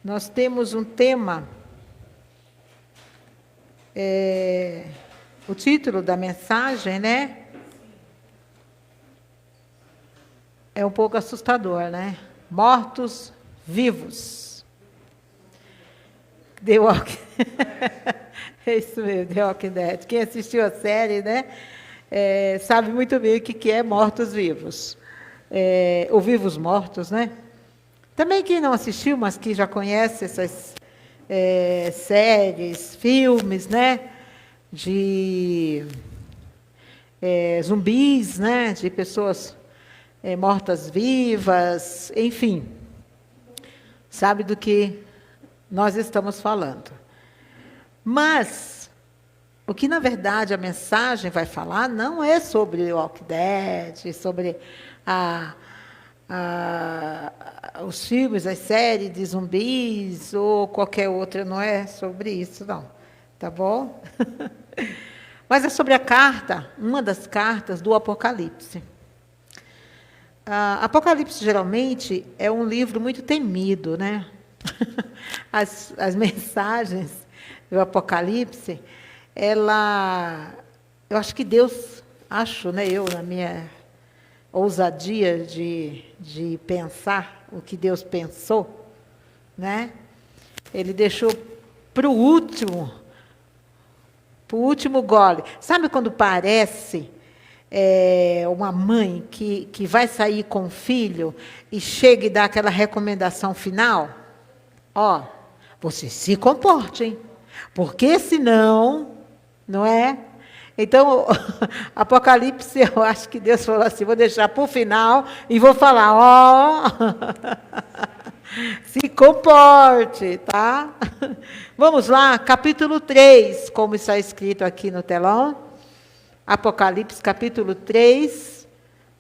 Nós temos um tema, o título da mensagem, né? É um pouco assustador, né? Mortos vivos. The Walking É isso mesmo, The Walking Dead. Quem assistiu a série, né? Sabe muito bem o que é mortos vivos. Ou vivos mortos, né? Também quem não assistiu, mas que já conhece essas séries, filmes, né? De zumbis, né? De pessoas mortas-vivas, enfim. Sabe do que nós estamos falando. Mas, o que na verdade a mensagem vai falar não é sobre The Walking Dead, sobre os filmes, as séries de zumbis ou qualquer outra, não é sobre isso, não. Tá bom? Mas é sobre a carta, uma das cartas do Apocalipse. Apocalipse, geralmente, é um livro muito temido, né? As mensagens do Apocalipse, eu acho que Deus, né, eu, na minha ousadia de pensar o que Deus pensou, né? Ele deixou para o último gole. Sabe quando parece uma mãe que vai sair com o filho e chega e dá aquela recomendação final? Ó, você se comporte, hein? Porque senão, não é? Então, Apocalipse, eu acho que Deus falou assim, vou deixar para o final e vou falar, ó, se comporte, tá? Vamos lá, capítulo 3, como está escrito aqui no telão. Apocalipse, capítulo 3,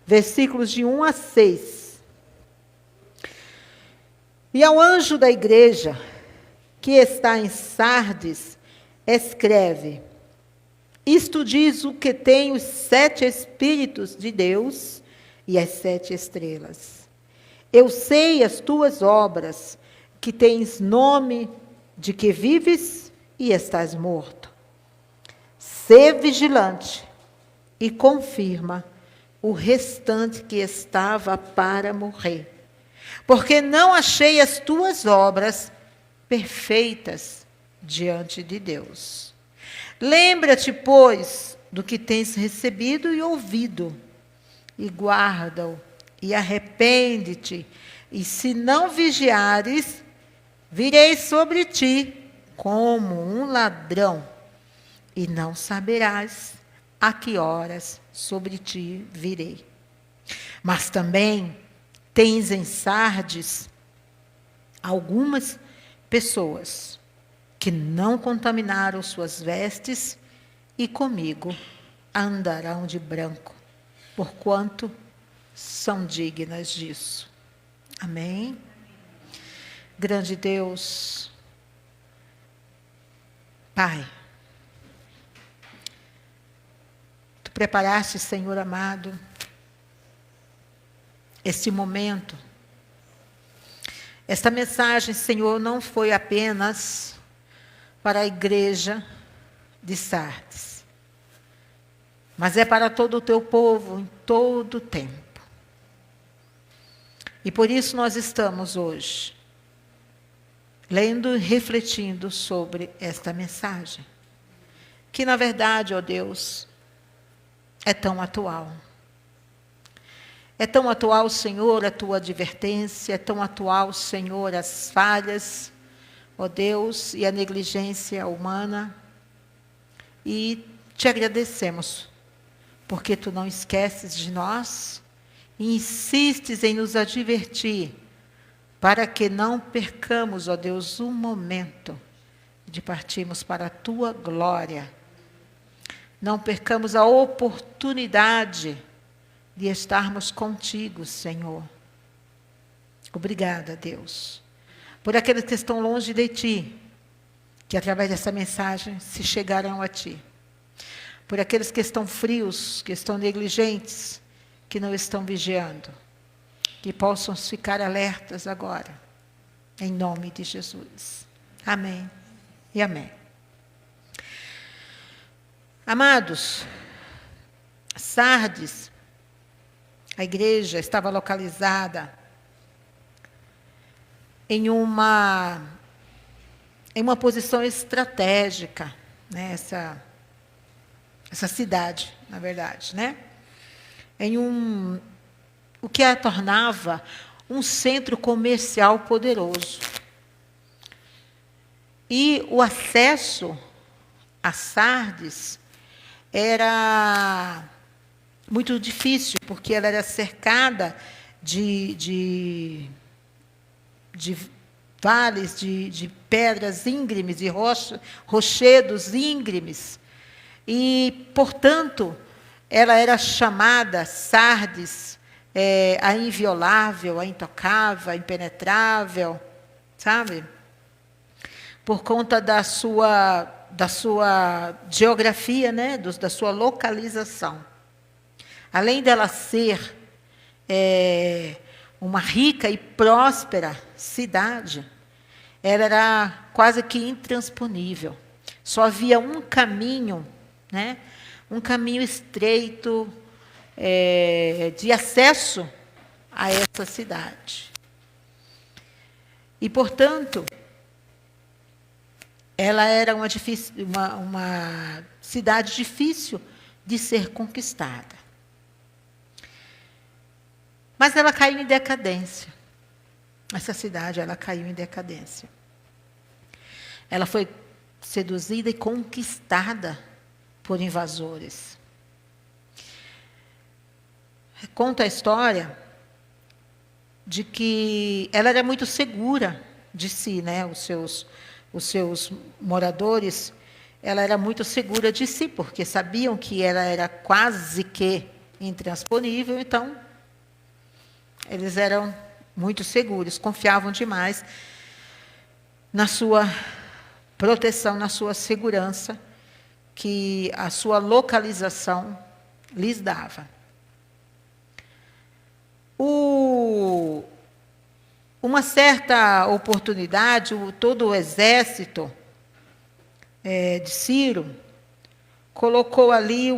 versículos de 1 a 6. E ao anjo da igreja, que está em Sardes, escreve: isto diz o que tem os 7 Espíritos de Deus e as 7 estrelas. Eu sei as tuas obras, que tens nome de que vives e estás morto. Sê vigilante e confirma o restante que estava para morrer. Porque não achei as tuas obras perfeitas diante de Deus. Lembra-te, pois, do que tens recebido e ouvido, e guarda-o, e arrepende-te, e se não vigiares, virei sobre ti como um ladrão, e não saberás a que horas sobre ti virei. Mas também tens em Sardes algumas pessoas que não contaminaram suas vestes e comigo andarão de branco, porquanto são dignas disso. Amém? Grande Deus, Pai, Tu preparaste, Senhor amado, este momento. Esta mensagem, Senhor, não foi apenas para a igreja de Sardes, mas é para todo o teu povo, em todo o tempo. E por isso nós estamos hoje lendo e refletindo sobre esta mensagem, que na verdade, ó Deus, é tão atual. É tão atual, Senhor, a tua advertência, é tão atual, Senhor, as falhas, ó Deus, e a negligência humana. E te agradecemos, porque tu não esqueces de nós e insistes em nos advertir, para que não percamos, ó Deus, um momento de partirmos para a tua glória. Não percamos a oportunidade de estarmos contigo, Senhor. Obrigada, Deus, por aqueles que estão longe de ti, que através dessa mensagem se chegarão a ti. Por aqueles que estão frios, que estão negligentes, que não estão vigiando, que possam ficar alertas agora Em nome de Jesus. Amém e amém. Amados, Sardes, a igreja estava localizada em uma posição estratégica, né? Essa cidade, na verdade, né? O que a tornava um centro comercial poderoso. E o acesso a Sardes era muito difícil, porque ela era cercada de vales, de pedras íngremes e rochedos íngremes. E, portanto, ela era chamada Sardes, a inviolável, a intocável, a impenetrável, sabe? Por conta da sua geografia, né? Da sua localização. Além dela ser uma rica e próspera cidade, ela era quase que intransponível. Só havia um caminho, né? Um caminho estreito de acesso a essa cidade. E, portanto, ela era uma cidade difícil de ser conquistada. Mas ela caiu em decadência. Essa cidade, ela caiu em decadência. Ela foi seduzida e conquistada por invasores. Conta a história de que ela era muito segura de si, né? Os seus moradores, ela era muito segura de si, porque sabiam que ela era quase que intransponível, então eles eram muito seguros, confiavam demais na sua proteção, na sua segurança, que a sua localização lhes dava. Uma certa oportunidade, todo o exército de Ciro colocou ali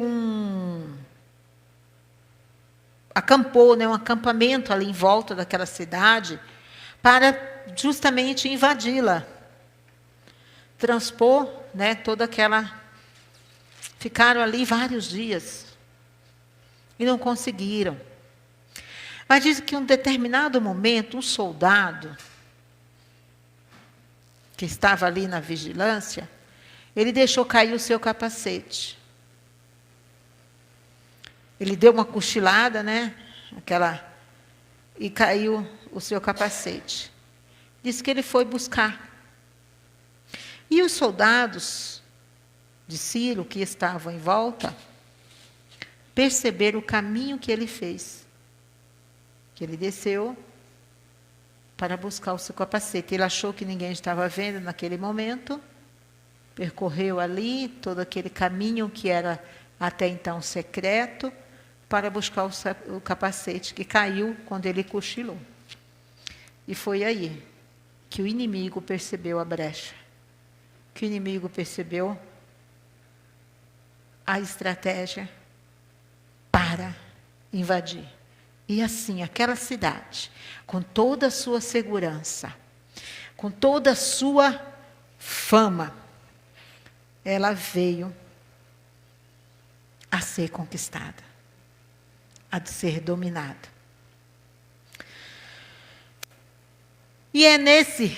acampou, né, um acampamento ali em volta daquela cidade para justamente invadi-la, transpor, né, toda aquela... Ficaram ali vários dias e não conseguiram. Mas diz que em um determinado momento, um soldado que estava ali na vigilância, ele deixou cair o seu capacete. Ele deu uma cochilada, né? E caiu o seu capacete. Diz que ele foi buscar. E os soldados de Ciro, que estavam em volta, perceberam o caminho que ele fez. Que ele desceu para buscar o seu capacete. Ele achou que ninguém estava vendo naquele momento, percorreu ali todo aquele caminho que era até então secreto, para buscar o capacete que caiu quando ele cochilou. E foi aí que o inimigo percebeu a brecha, que o inimigo percebeu a estratégia para invadir. E assim, aquela cidade, com toda a sua segurança, com toda a sua fama, ela veio a ser conquistada, a ser dominada. E é nesse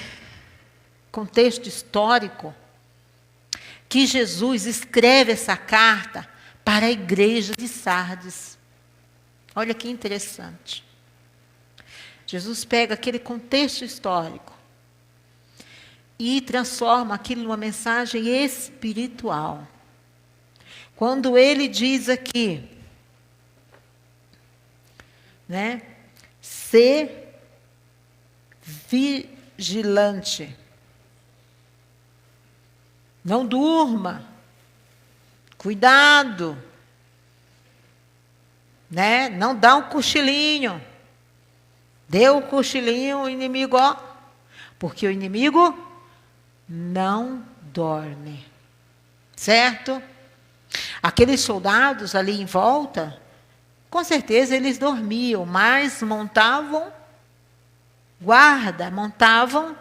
contexto histórico que Jesus escreve essa carta para a igreja de Sardes. Olha que interessante. Jesus pega aquele contexto histórico e transforma aquilo numa mensagem espiritual. Quando ele diz aqui, né? Ser vigilante. Não durma. Cuidado. Né? Não dá um cochilinho. Deu um cochilinho, o inimigo, Porque o inimigo não dorme. Certo? Aqueles soldados ali em volta, com certeza eles dormiam, mas montavam guarda, montavam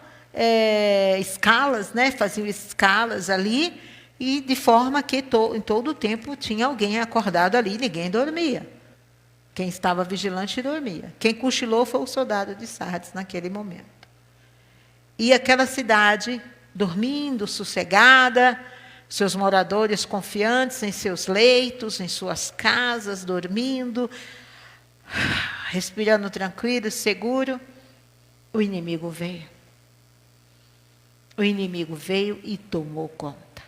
escalas, né? Faziam escalas ali, e de forma que em todo o tempo tinha alguém acordado ali, ninguém dormia. Quem estava vigilante dormia. Quem cochilou foi o soldado de Sardes naquele momento. E aquela cidade, dormindo, sossegada, seus moradores confiantes em seus leitos, em suas casas, dormindo, respirando tranquilo, seguro, o inimigo veio. O inimigo veio e tomou conta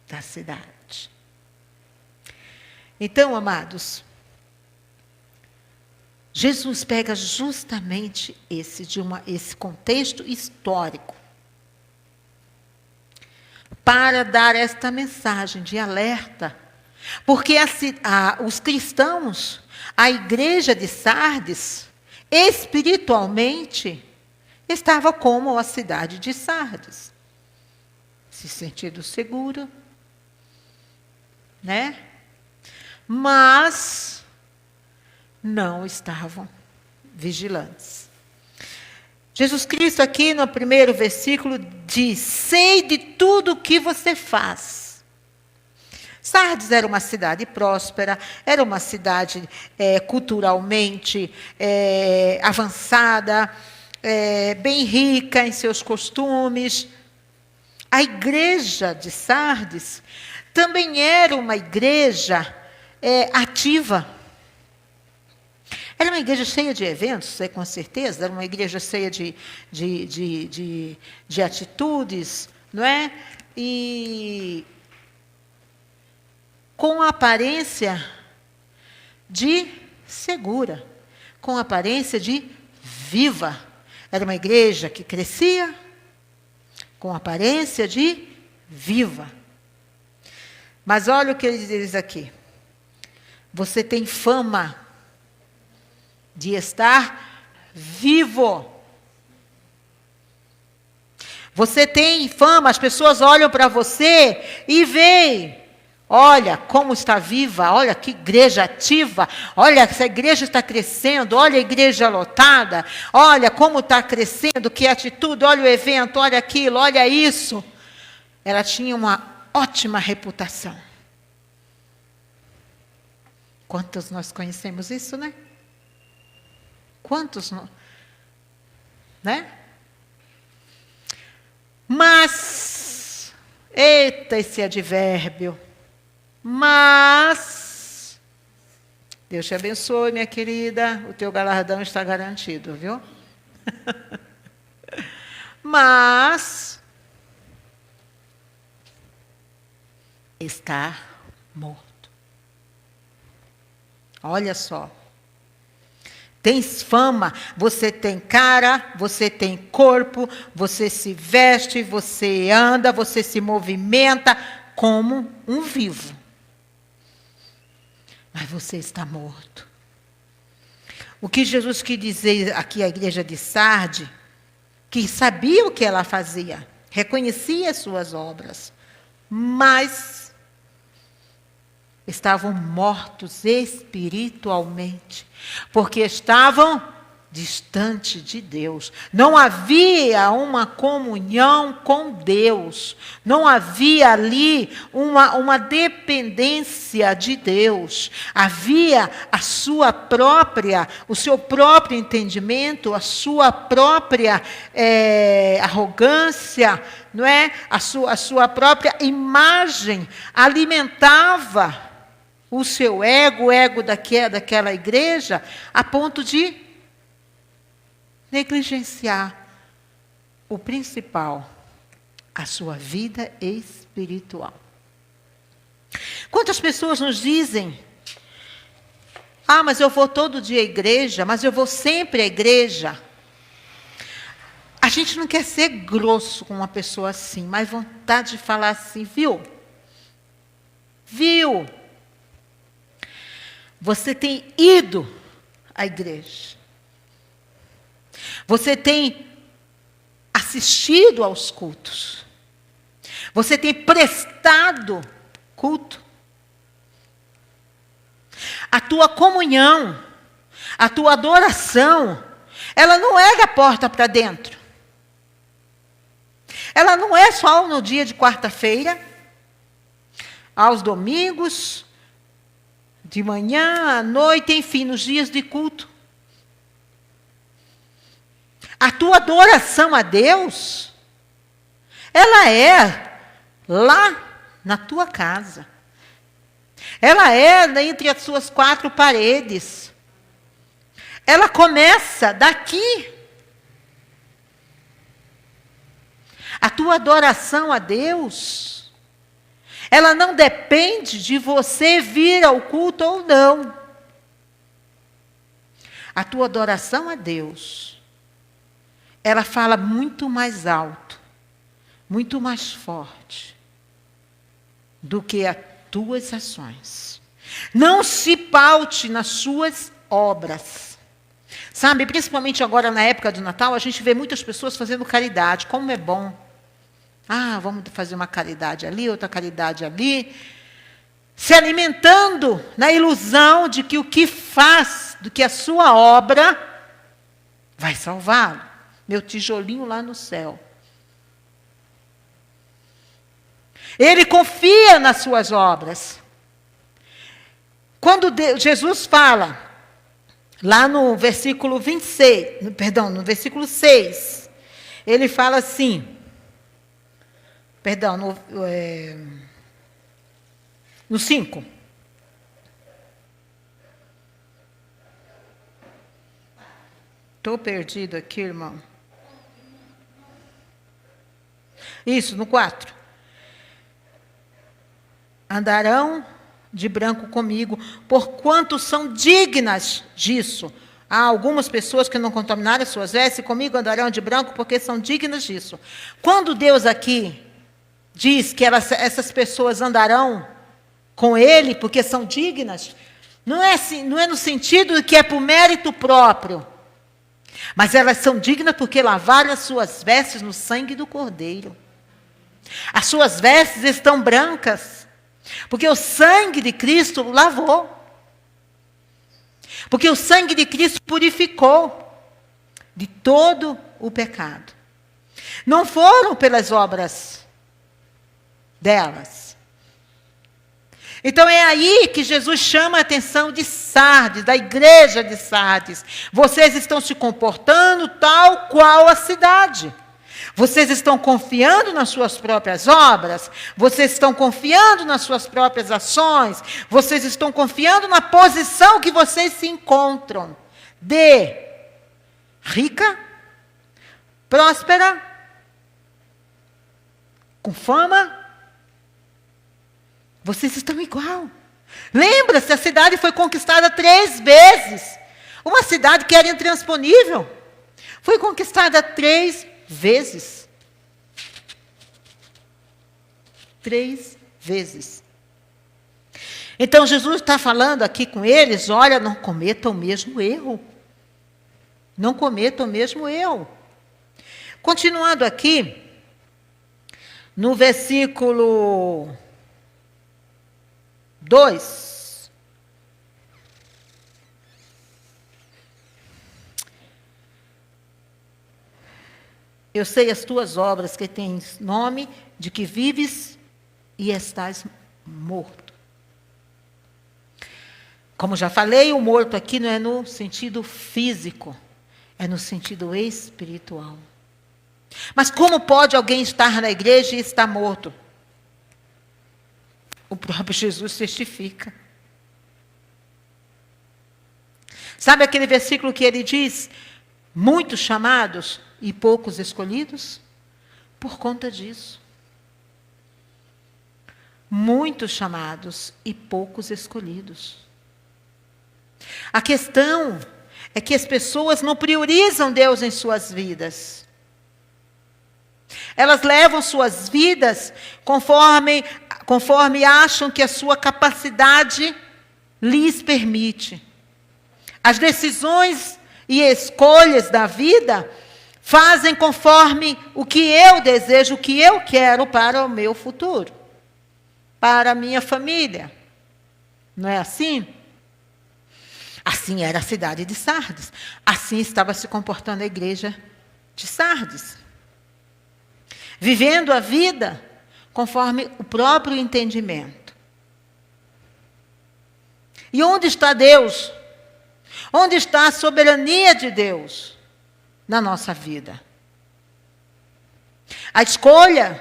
da cidade. Então, amados, Jesus pega justamente esse contexto histórico para dar esta mensagem de alerta. Porque os cristãos, a igreja de Sardes, espiritualmente, estava como a cidade de Sardes. Se sentindo seguro, né? Mas não estavam vigilantes. Jesus Cristo aqui no primeiro versículo diz: sei de tudo o que você faz. Sardes era uma cidade próspera, era uma cidade culturalmente avançada, bem rica em seus costumes. A igreja de Sardes também era uma igreja ativa. Era uma igreja cheia de eventos, com certeza, era uma igreja cheia de atitudes, não é? E com a aparência de segura, com a aparência de viva. Era uma igreja que crescia, com aparência de viva. Mas olha o que ele diz aqui. Você tem fama de estar vivo. Você tem fama, as pessoas olham para você e veem, olha como está viva, olha que igreja ativa, olha essa igreja está crescendo, olha a igreja lotada, olha como está crescendo, que atitude, olha o evento, olha aquilo, olha isso. Ela tinha uma ótima reputação. Quantos nós conhecemos isso, né? Quantos, né? Mas, eita esse advérbio, mas, Deus te abençoe, minha querida, o teu galardão está garantido, viu? Mas, está morto. Olha só. Tens fama, você tem cara, você tem corpo, você se veste, você anda, você se movimenta como um vivo. Mas você está morto. O que Jesus quis dizer aqui à igreja de Sardes, que sabia o que ela fazia, reconhecia as suas obras, mas estavam mortos espiritualmente, porque estavam distante de Deus. Não havia uma comunhão com Deus. Não havia ali uma dependência de Deus. Havia o seu próprio entendimento, a sua própria arrogância, não é? A sua própria imagem alimentava o seu ego, o ego daquela igreja, a ponto de negligenciar o principal, a sua vida espiritual. Quantas pessoas nos dizem: ah, mas eu vou todo dia à igreja, mas eu vou sempre à igreja. A gente não quer ser grosso com uma pessoa assim, mas vontade de falar assim, viu? Viu? Você tem ido à igreja. Você tem assistido aos cultos? Você tem prestado culto? A tua comunhão, a tua adoração, ela não é da porta para dentro. Ela não é só no dia de quarta-feira, aos domingos, de manhã, à noite, enfim, nos dias de culto. A tua adoração a Deus, ela é lá na tua casa. Ela é entre as suas quatro paredes. Ela começa daqui. A tua adoração a Deus, ela não depende de você vir ao culto ou não. A tua adoração a Deus, ela fala muito mais alto, muito mais forte do que as tuas ações. Não se paute nas suas obras. Sabe, principalmente agora na época do Natal, a gente vê muitas pessoas fazendo caridade. Como é bom. Ah, vamos fazer uma caridade ali, outra caridade ali. Se alimentando na ilusão de que o que faz, do que a sua obra, vai salvá-lo. Meu tijolinho lá no céu. Ele confia nas suas obras. Quando Jesus fala, lá no versículo 26, no versículo 6, ele fala assim, no 5. Estou perdido aqui, irmão. Isso, no 4. Andarão de branco comigo, porquanto são dignas disso. Há algumas pessoas que não contaminaram as suas vestes, e comigo andarão de branco, porque são dignas disso. Quando Deus aqui diz que essas pessoas andarão com Ele, porque são dignas, não é no sentido que é por mérito próprio, mas elas são dignas porque lavaram as suas vestes no sangue do Cordeiro. As suas vestes estão brancas, porque o sangue de Cristo lavou. Porque o sangue de Cristo purificou de todo o pecado. Não foram pelas obras delas. Então é aí que Jesus chama a atenção de Sardes, da igreja de Sardes. Vocês estão se comportando tal qual a cidade. Vocês estão confiando nas suas próprias obras, vocês estão confiando nas suas próprias ações, vocês estão confiando na posição que vocês se encontram de rica, próspera, com fama. Vocês estão igual. Lembra-se, a cidade foi conquistada 3 vezes. Uma cidade que era intransponível. Foi conquistada 3 vezes. 3 vezes. Então Jesus está falando aqui com eles, olha, não cometam o mesmo erro. Não cometam o mesmo erro. Continuando aqui, no versículo 2. Eu sei as tuas obras, que tens nome de que vives e estás morto. Como já falei, o morto aqui não é no sentido físico, é no sentido espiritual. Mas como pode alguém estar na igreja e estar morto? O próprio Jesus testifica. Sabe aquele versículo que ele diz, muitos chamados e poucos escolhidos? Por conta disso. Muitos chamados e poucos escolhidos. A questão é que as pessoas não priorizam Deus em suas vidas. Elas levam suas vidas conforme acham que a sua capacidade lhes permite. As decisões e escolhas da vida fazem conforme o que eu desejo, o que eu quero para o meu futuro, para a minha família. Não é assim? Assim era a cidade de Sardes. Assim estava se comportando a igreja de Sardes. Vivendo a vida conforme o próprio entendimento. E onde está Deus? Onde está a soberania de Deus na nossa vida? A escolha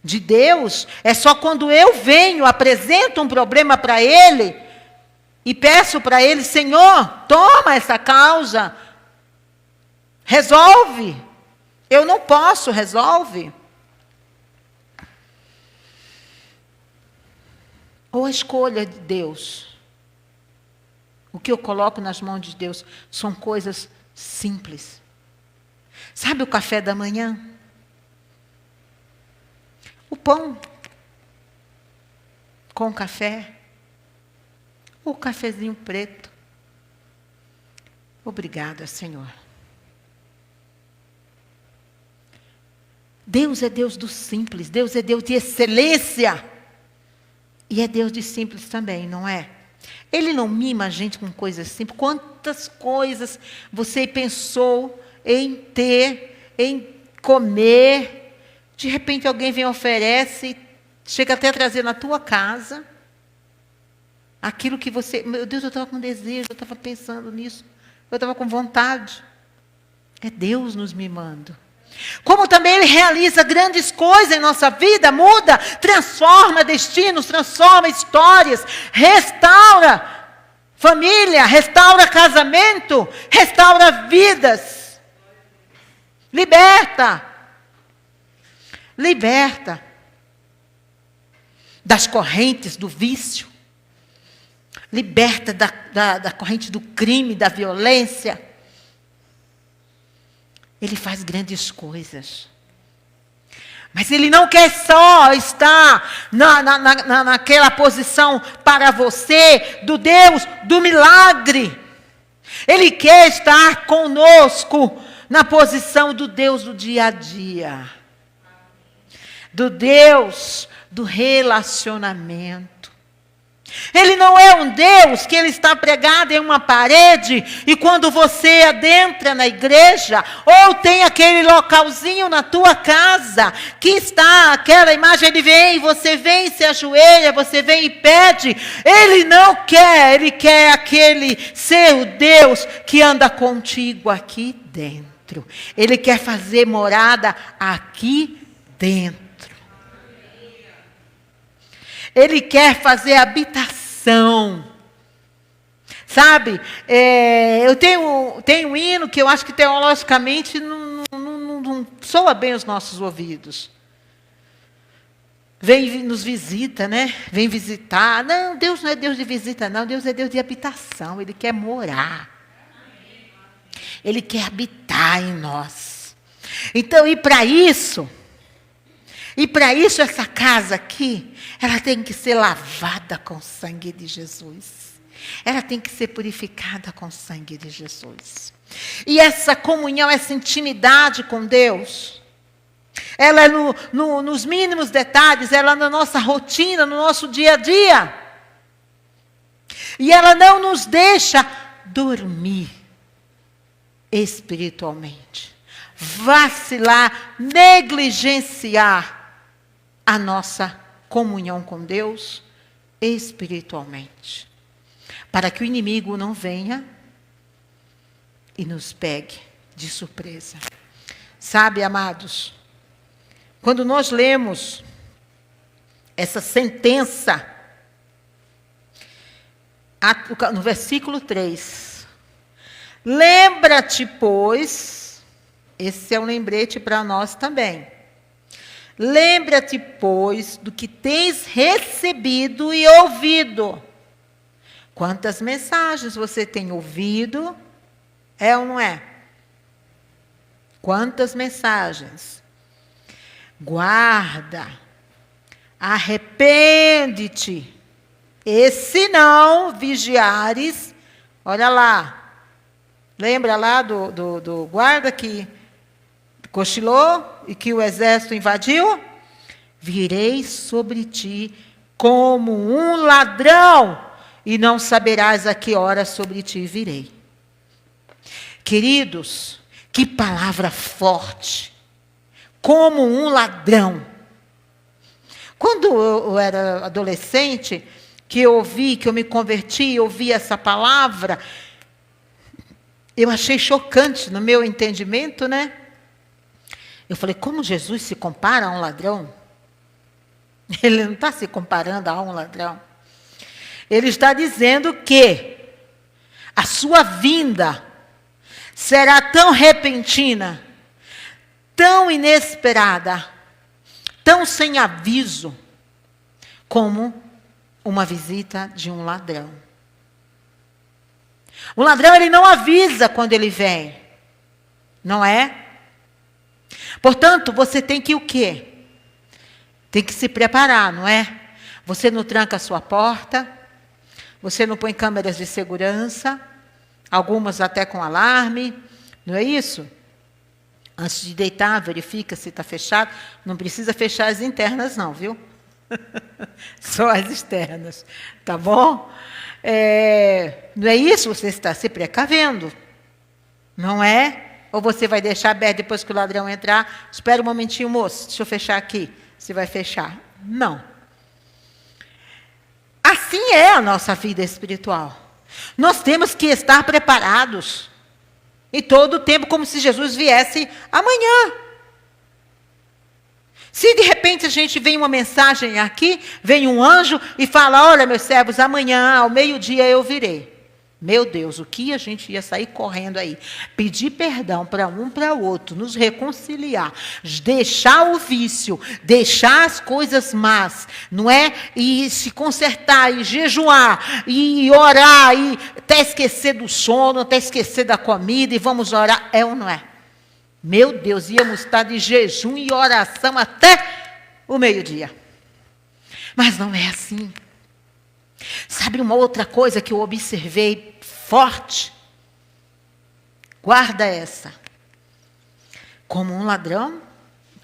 de Deus é só quando eu venho, apresento um problema para Ele e peço para Ele: Senhor, toma essa causa, resolve. Eu não posso, resolve. Ou a escolha de Deus. O que eu coloco nas mãos de Deus são coisas simples. Sabe o café da manhã? O pão com café. O cafezinho preto. Obrigada, Senhor. Deus é Deus do simples. Deus é Deus de excelência. E é Deus de simples também, não é? Ele não mima a gente com coisas simples. Quantas coisas você pensou em ter, em comer. De repente alguém vem e oferece, chega até a trazer na tua casa aquilo que você... Meu Deus, eu estava com desejo, eu estava pensando nisso, eu estava com vontade. É Deus nos mimando. Como também Ele realiza grandes coisas em nossa vida, muda, transforma destinos, transforma histórias, restaura família, restaura casamento, restaura vidas, liberta das correntes do vício, liberta da corrente do crime, da violência. Ele faz grandes coisas. Mas Ele não quer só estar naquela posição para você, do Deus do milagre. Ele quer estar conosco na posição do Deus do dia a dia. Do Deus do relacionamento. Ele não é um Deus que Ele está pregado em uma parede e quando você adentra na igreja ou tem aquele localzinho na tua casa que está aquela imagem, Ele vem, você vem, se ajoelha, você vem e pede. Ele não quer, Ele quer aquele ser o Deus que anda contigo aqui dentro. Ele quer fazer morada aqui dentro. Ele quer fazer habitação. Sabe, eu tenho um hino que eu acho que teologicamente não soa bem os nossos ouvidos. Vem nos visita, né? Vem visitar. Não, Deus não é Deus de visita, não. Deus é Deus de habitação. Ele quer morar. Ele quer habitar em nós. Então, e para isso essa casa aqui, ela tem que ser lavada com o sangue de Jesus. Ela tem que ser purificada com o sangue de Jesus. E essa comunhão, essa intimidade com Deus, ela é nos mínimos detalhes, ela é na nossa rotina, no nosso dia a dia. E ela não nos deixa dormir espiritualmente, vacilar, negligenciar a nossa comunhão com Deus espiritualmente. Para que o inimigo não venha e nos pegue de surpresa. Sabe, amados, quando nós lemos essa sentença, no versículo 3, lembra-te, pois, esse é um lembrete para nós também. Lembra-te, pois, do que tens recebido e ouvido. Quantas mensagens você tem ouvido? É ou não é? Quantas mensagens? Guarda. Arrepende-te. E se não vigiares, olha lá. Lembra lá do guarda que cochilou e que o exército invadiu, virei sobre ti como um ladrão, e não saberás a que hora sobre ti virei. Queridos, que palavra forte. Como um ladrão. Quando eu era adolescente, que eu me converti, eu ouvi essa palavra, eu achei chocante no meu entendimento, né? Eu falei, como Jesus se compara a um ladrão? Ele não está se comparando a um ladrão. Ele está dizendo que a sua vinda será tão repentina, tão inesperada, tão sem aviso, como uma visita de um ladrão. O ladrão, ele não avisa quando ele vem, não é? Portanto, você tem que o quê? Tem que se preparar, não é? Você não tranca a sua porta, você não põe câmeras de segurança, algumas até com alarme, não é isso? Antes de deitar, verifica se está fechado. Não precisa fechar as internas não, viu? Só as externas, tá bom? Não é isso? Você está se precavendo, não é? Ou você vai deixar aberto depois que o ladrão entrar? Espera um momentinho, moço, deixa eu fechar aqui. Você vai fechar? Não. Assim é a nossa vida espiritual. Nós temos que estar preparados. E todo o tempo, como se Jesus viesse amanhã. Se de repente a gente vem uma mensagem aqui, vem um anjo e fala, olha, meus servos, amanhã ao meio-dia eu virei. Meu Deus, o que a gente ia sair correndo aí? Pedir perdão para um para o outro, nos reconciliar, deixar o vício, deixar as coisas más, não é? E se consertar, e jejuar, e orar, e até esquecer do sono, até esquecer da comida, e vamos orar, é ou não é? Meu Deus, íamos estar de jejum e oração até o meio-dia. Mas não é assim. Sabe uma outra coisa que eu observei forte? Guarda essa. Como um ladrão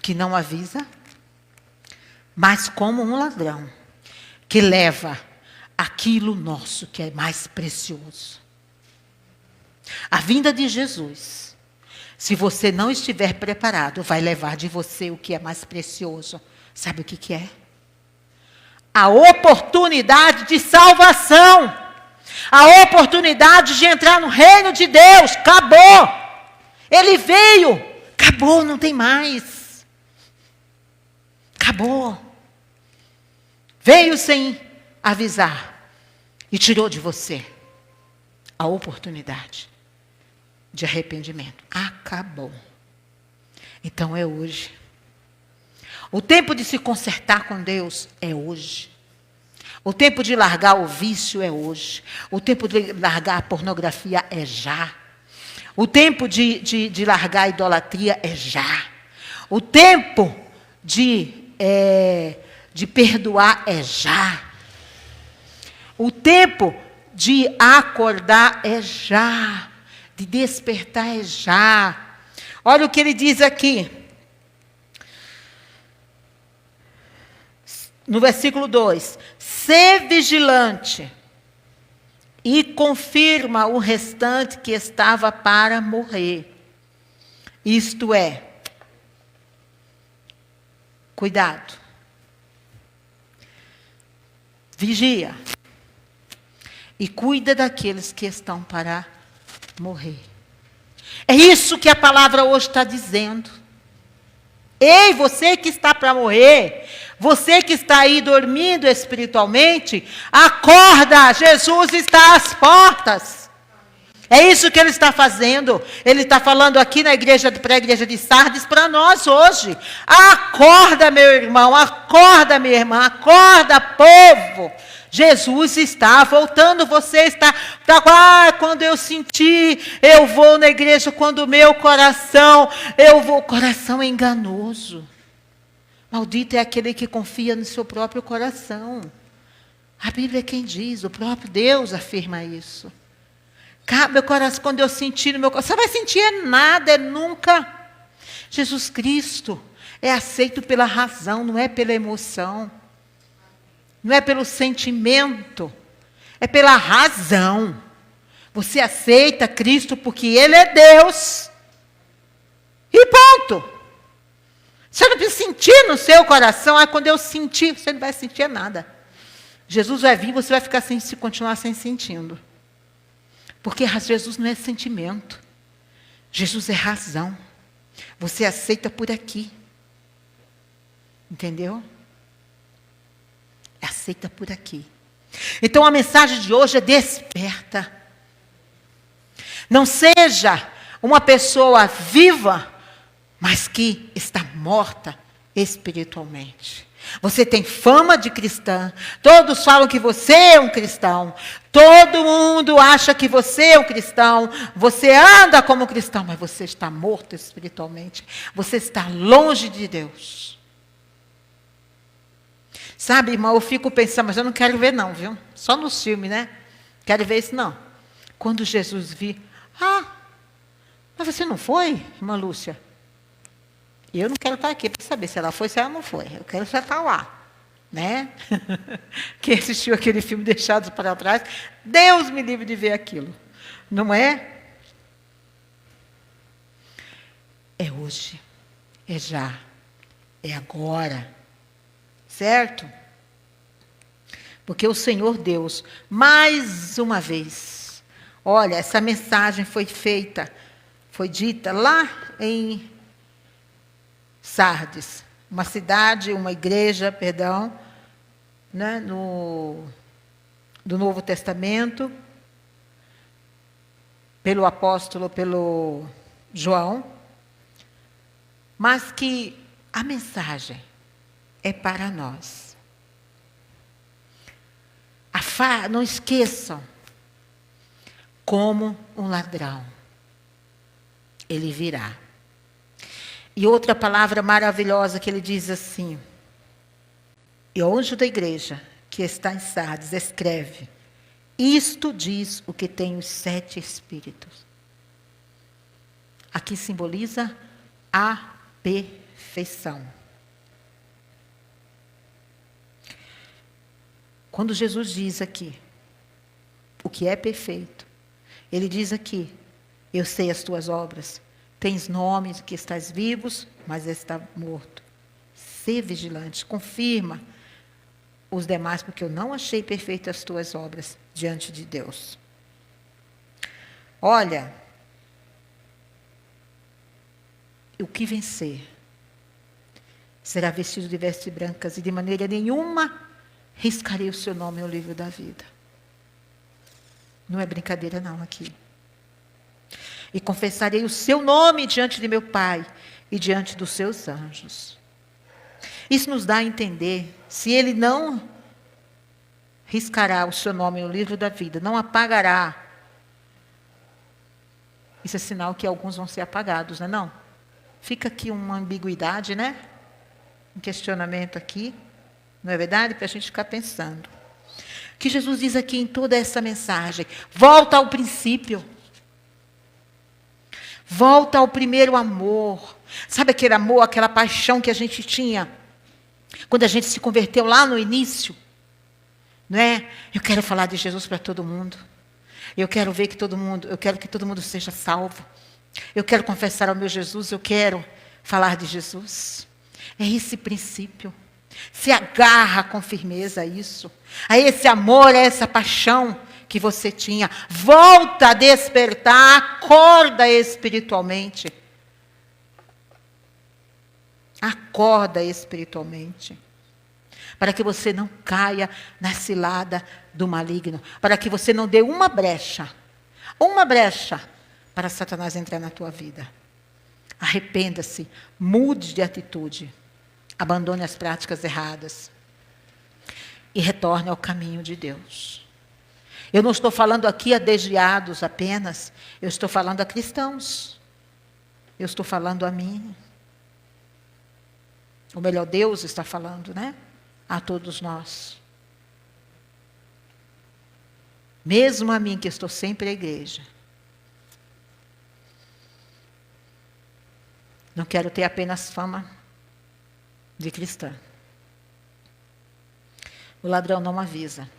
que não avisa, mas como um ladrão que leva aquilo nosso que é mais precioso. A vinda de Jesus, se você não estiver preparado, vai levar de você o que é mais precioso. Sabe o que é? A oportunidade de salvação. A oportunidade de entrar no reino de Deus. Acabou. Ele veio. Acabou, não tem mais. Acabou. Veio sem avisar. E tirou de você a oportunidade de arrependimento. Acabou. Então é hoje. O tempo de se consertar com Deus é hoje. O tempo de largar o vício é hoje. O tempo de largar a pornografia é já. O tempo de largar a idolatria é já. O tempo de perdoar é já. O tempo de acordar é já. De despertar é já. Olha o que ele diz aqui. No versículo 2, sê vigilante e confirma o restante que estava para morrer. Isto é, cuidado, vigia e cuida daqueles que estão para morrer. É isso que a palavra hoje está dizendo. Ei, você que está para morrer, você que está aí dormindo espiritualmente, acorda, Jesus está às portas. É isso que ele está fazendo. Ele está falando aqui na igreja, para a igreja de Sardes, para nós hoje. Acorda, meu irmão, acorda, minha irmã, acorda, povo. Jesus está voltando, você está quando eu sentir, eu vou na igreja, quando o meu coração, coração é enganoso. Maldito é aquele que confia no seu próprio coração. A Bíblia é quem diz, o próprio Deus afirma isso. Meu coração, quando eu sentir no meu coração, você vai sentir nada, nunca. Jesus Cristo é aceito pela razão, não é pela emoção. Não é pelo sentimento, é pela razão. Você aceita Cristo porque Ele é Deus. E ponto. Você não precisa sentir no seu coração. Quando eu sentir, você não vai sentir nada. Jesus vai vir, você vai ficar sem se continuar sem sentindo. Porque Jesus não é sentimento. Jesus é razão. Você aceita por aqui. Entendeu? Aceita por aqui. Então a mensagem de hoje é desperta. Não seja uma pessoa viva, mas que está morta espiritualmente. Você tem fama de cristã, todos falam que você é um cristão, todo mundo acha que você é um cristão, você anda como cristão, mas você está morto espiritualmente, você está longe de Deus. Sabe, irmão, eu fico pensando, mas eu não quero ver não, viu? Só nos filmes, né? Quero ver isso não. Quando Jesus vir, mas você não foi, irmã Lúcia? E eu não quero estar aqui para saber se ela foi, se ela não foi. Eu quero já estar lá, né? Quem assistiu aquele filme Deixados para Trás, Deus me livre de ver aquilo. Não é? É hoje, é já, é agora. Certo? Porque o Senhor Deus, mais uma vez, olha, essa mensagem foi dita lá em Sardes, uma cidade, uma igreja, perdão, né, do Novo Testamento, pelo apóstolo, pelo João, mas que a mensagem é para nós. Não esqueçam, como um ladrão, ele virá. E outra palavra maravilhosa que ele diz assim, e o anjo da igreja, que está em Sardes, escreve, isto diz o que tem os 7 espíritos. Aqui simboliza a perfeição. Quando Jesus diz aqui, o que é perfeito, ele diz aqui, eu sei as tuas obras, tens nomes que estás vivos, mas está morto. Sê vigilante, confirma os demais, porque eu não achei perfeitas as tuas obras diante de Deus. Olha, o que vencer será vestido de vestes brancas e de maneira nenhuma riscarei o seu nome no livro da vida. Não é brincadeira não aqui. E confessarei o seu nome diante de meu Pai e diante dos seus anjos. Isso nos dá a entender, se ele não riscará o seu nome no livro da vida, não apagará, isso é sinal que alguns vão ser apagados, não é não? Fica aqui uma ambiguidade, né? Um questionamento aqui. Não é verdade? Para a gente ficar pensando. O que Jesus diz aqui em toda essa mensagem? Volta ao princípio. Volta ao primeiro amor. Sabe aquele amor, aquela paixão que a gente tinha quando a gente se converteu lá no início? Não é? Eu quero falar de Jesus para todo mundo. Eu quero ver que eu quero que todo mundo seja salvo. Eu quero confessar ao meu Jesus, eu quero falar de Jesus. É esse princípio. Se agarra com firmeza a isso. A esse amor, a essa paixão que você tinha. Volta a despertar, acorda espiritualmente. Acorda espiritualmente. Para que você não caia na cilada do maligno. Para que você não dê uma brecha para Satanás entrar na tua vida. Arrependa-se, mude de atitude. Abandone as práticas erradas e retorne ao caminho de Deus. Eu não estou falando aqui a desviados apenas, eu estou falando a cristãos. Eu estou falando a mim. Ou melhor, Deus está falando, né? A todos nós. Mesmo a mim, que estou sempre à igreja. Não quero ter apenas fama de cristã. O ladrão não avisa.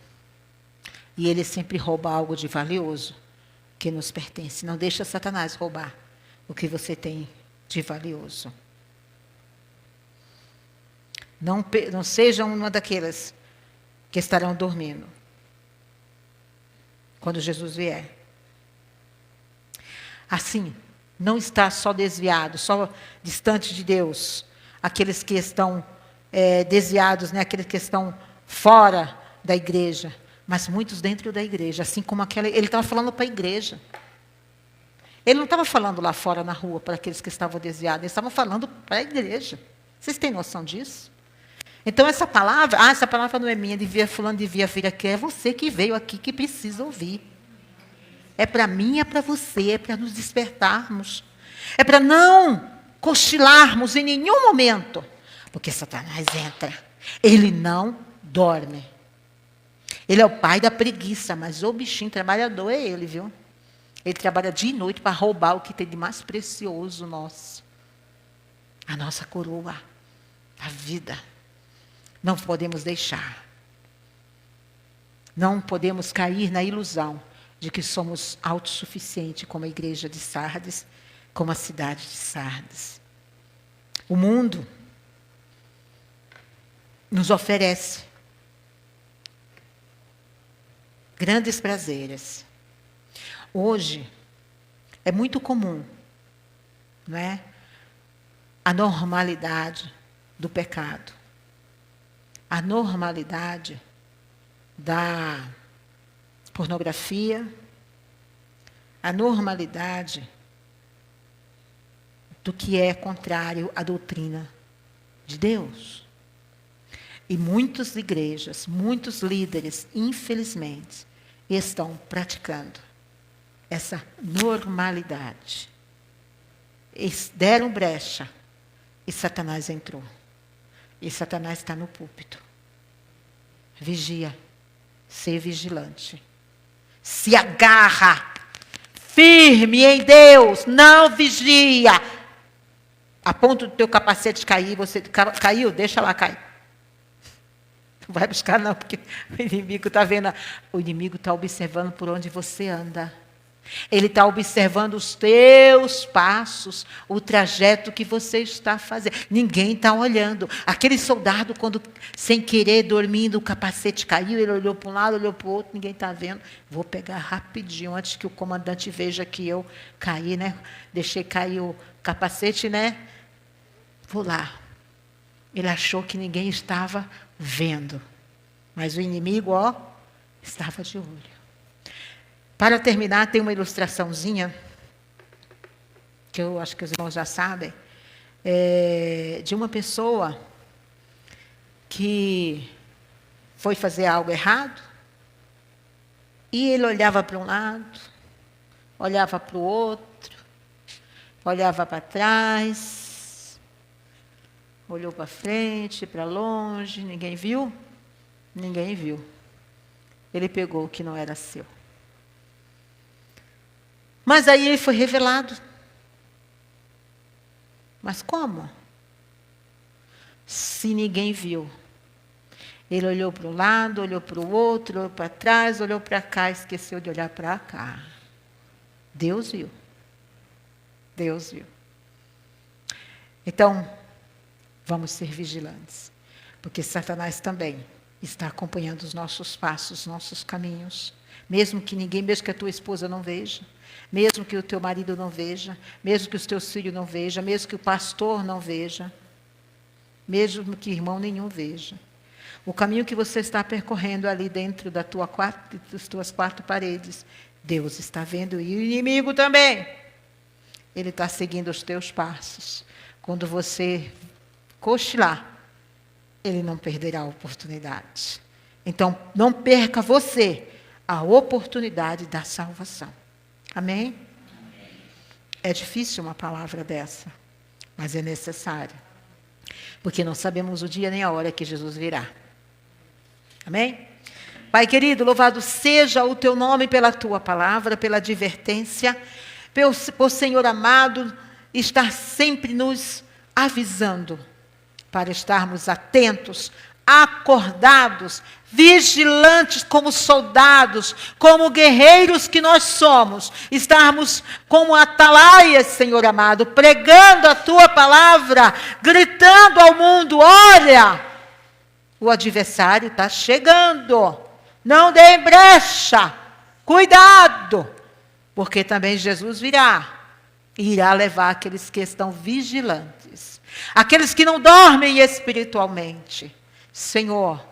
E ele sempre rouba algo de valioso que nos pertence. Não deixa Satanás roubar o que você tem de valioso. Não seja uma daquelas que estarão dormindo quando Jesus vier. Assim, não está só desviado, só distante de Deus, aqueles que estão desviados, né? Aqueles que estão fora da igreja, mas muitos dentro da igreja, assim como ele estava falando para a igreja. Ele não estava falando lá fora na rua para aqueles que estavam desviados, ele estava falando para a igreja. Vocês têm noção disso? Então essa palavra não é minha, fulano devia vir aqui, é você que veio aqui que precisa ouvir. É para mim, é para você, é para nos despertarmos. É para não cochilarmos em nenhum momento, porque Satanás entra. Ele não dorme. Ele é o pai da preguiça, mas o bichinho trabalhador é ele, viu? Ele trabalha dia e noite para roubar o que tem de mais precioso nosso. A nossa coroa, a vida. Não podemos deixar. Não podemos cair na ilusão de que somos autossuficientes como a igreja de Sardes, como a cidade de Sardes. O mundo nos oferece grandes prazeres. Hoje é muito comum, não é? A normalidade do pecado, a normalidade da pornografia, a normalidade do que é contrário à doutrina de Deus. E muitas igrejas, muitos líderes, infelizmente, estão praticando essa normalidade. Eles deram brecha e Satanás entrou. E Satanás está no púlpito. Vigia, ser vigilante. Se agarra, firme em Deus, não vigia. A ponto do teu capacete cair, você caiu, deixa lá cair. Não vai buscar não, porque o inimigo está vendo, o inimigo está observando por onde você anda. Ele está observando os teus passos, o trajeto que você está fazendo. Ninguém está olhando. Aquele soldado, quando sem querer, dormindo, o capacete caiu, ele olhou para um lado, olhou para o outro, ninguém está vendo. Vou pegar rapidinho, antes que o comandante veja que eu caí, né? Deixei cair o capacete, né? Vou lá. Ele achou que ninguém estava vendo. Mas o inimigo, estava de olho. Para terminar, tem uma ilustraçãozinha, que eu acho que os irmãos já sabem, de uma pessoa que foi fazer algo errado, e ele olhava para um lado, olhava para o outro, olhava para trás, olhou para frente, para longe, ninguém viu? Ninguém viu. Ele pegou o que não era seu. Mas aí ele foi revelado. Mas como? Se ninguém viu. Ele olhou para um lado, olhou para o outro, olhou para trás, olhou para cá, esqueceu de olhar para cá. Deus viu. Deus viu. Então, vamos ser vigilantes. Porque Satanás também está acompanhando os nossos passos, os nossos caminhos. Mesmo que ninguém, mesmo que a tua esposa não veja. Mesmo que o teu marido não veja, mesmo que os teus filhos não vejam, mesmo que o pastor não veja, mesmo que irmão nenhum veja. O caminho que você está percorrendo ali dentro das tuas quatro paredes, Deus está vendo, e o inimigo também. Ele está seguindo os teus passos. Quando você cochilar, ele não perderá a oportunidade. Então, não perca você a oportunidade da salvação. Amém? É difícil uma palavra dessa, mas é necessária. Porque não sabemos o dia nem a hora que Jesus virá. Amém? Pai querido, louvado seja o teu nome pela tua palavra, pela advertência, pelo Senhor amado, estar sempre nos avisando para estarmos atentos, acordados, vigilantes como soldados, como guerreiros que nós somos, estarmos como atalaias, Senhor amado, pregando a Tua palavra, gritando ao mundo: olha, o adversário está chegando, não dê brecha, cuidado, porque também Jesus virá e irá levar aqueles que estão vigilantes, aqueles que não dormem espiritualmente. Senhor,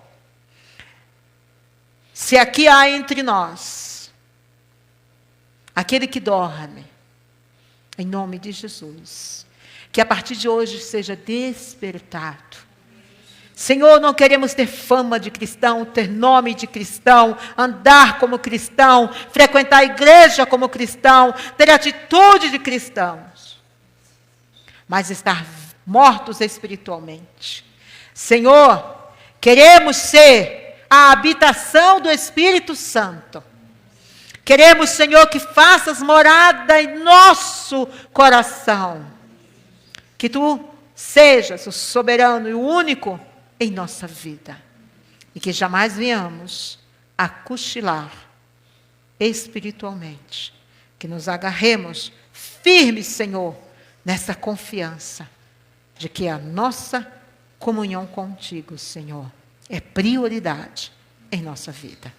se aqui há entre nós aquele que dorme, em nome de Jesus, que a partir de hoje seja despertado. Senhor, não queremos ter fama de cristão, ter nome de cristão, andar como cristão, frequentar a igreja como cristão, ter atitude de cristãos, mas estar mortos espiritualmente. Senhor, queremos ser a habitação do Espírito Santo. Queremos, Senhor, que faças morada em nosso coração. Que Tu sejas o soberano e o único em nossa vida. E que jamais venhamos a cochilar espiritualmente. Que nos agarremos firmes, Senhor, nessa confiança de que a nossa comunhão contigo, Senhor, é prioridade em nossa vida,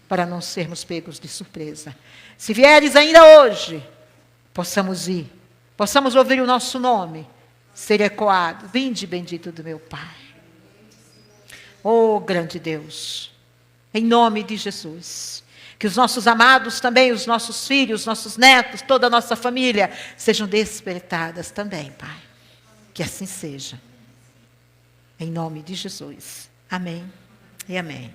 para não sermos pegos de surpresa. Se vieres ainda hoje, possamos ir, possamos ouvir o nosso nome ser ecoado: vinde bendito do meu Pai. Oh, grande Deus, em nome de Jesus, que os nossos amados também, os nossos filhos, nossos netos, toda a nossa família, sejam despertadas também, Pai. Que assim seja. Em nome de Jesus. Amém e amém.